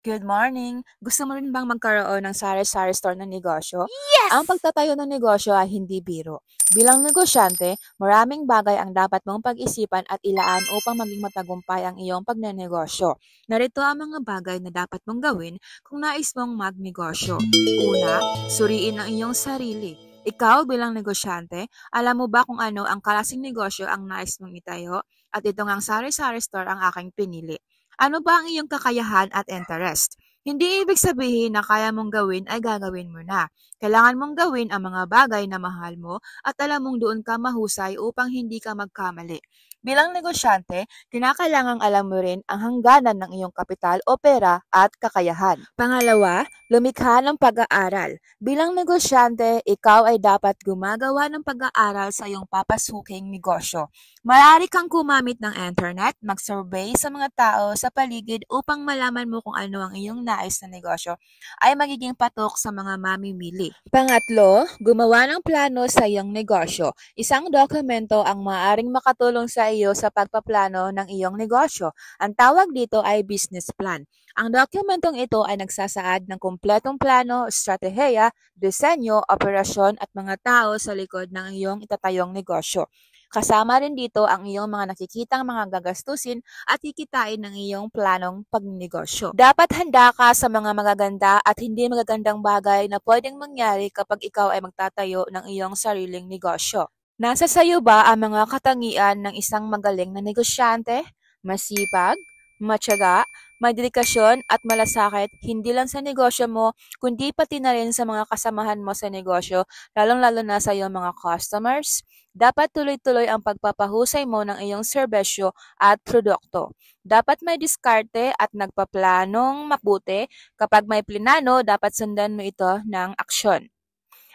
Good morning! Gusto mo rin bang magkaroon ng sari-sari store na negosyo? Ang Yes! pagtatayo ng negosyo ay hindi biro. Bilang negosyante, maraming bagay ang dapat mong pag-isipan at ilaan upang maging matagumpay ang iyong pagnenegosyo. Narito ang mga bagay na dapat mong gawin kung nais mong magnegosyo. Una, suriin ang iyong sarili. Ikaw bilang negosyante, alam mo ba kung ano ang klaseng negosyo ang nais mong itayo? At ito ngang sari-sari store ang aking pinili. Ano ba ang iyong kakayahan at interest? Hindi ibig sabihin na kaya mong gawin ay gagawin mo na. Kailangan mong gawin ang mga bagay na mahal mo at alam mong doon ka mahusay upang hindi ka magkamali. Bilang negosyante, kinakailangang alam mo rin ang hangganan ng iyong kapital o pera at kakayahan. Pangalawa, lumikha ng pag-aaral. Bilang negosyante, ikaw ay dapat gumagawa ng pag-aaral sa iyong papasuking negosyo. Maaari kang gumamit ng internet, mag-survey sa mga tao sa paligid upang malaman mo kung ano ang iyong nais na negosyo ay magiging patok sa mga mamimili. Pangatlo, gumawa ng plano sa iyong negosyo. Isang dokumento ang maaaring makatulong sa iyo sa pagpaplano ng iyong negosyo. Ang tawag dito ay business plan. Ang dokumentong ito ay nagsasaad ng kumpletong plano, estratehiya, disenyo, operasyon at mga tao sa likod ng iyong itatayong negosyo. Kasama rin dito ang iyong mga nakikitang mga gagastusin at kikitain ng iyong planong pagnegosyo. Dapat handa ka sa mga magaganda at hindi magagandang bagay na pwedeng mangyari kapag ikaw ay magtatayo ng iyong sariling negosyo. Nasa sayo ba ang mga katangian ng isang magaling na negosyante? Masipag, matyaga, may dedikasyon at malasakit hindi lang sa negosyo mo, kundi pati na rin sa mga kasamahan mo sa negosyo, lalong-lalo na sa iyong mga customers. Dapat tuloy-tuloy ang pagpapahusay mo ng iyong serbisyo at produkto. Dapat may diskarte at nagpaplanong mabuti. Kapag may plinano, dapat sundan mo ito ng aksyon.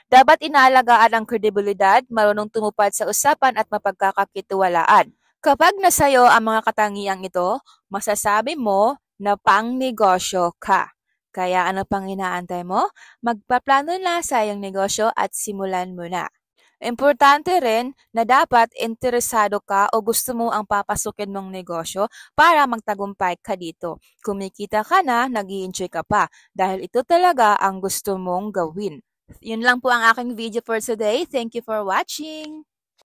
Dapat inaalagaan ang kredibilidad, marunong tumupad sa usapan at mapagkakakitiwalaan. Kapag nasayo ang mga katangiang ito, masasabi mo na pang-negosyo ka. Kaya ano pang inaantay mo? Magpaplano na sa iyong negosyo at simulan mo na. Importante rin na dapat interesado ka o gusto mo ang papasukin mong negosyo para magtagumpay ka dito. Kumikita ka na, nag-i-enjoy ka pa dahil ito talaga ang gusto mong gawin. Yun lang po ang aking video for today. Thank you for watching!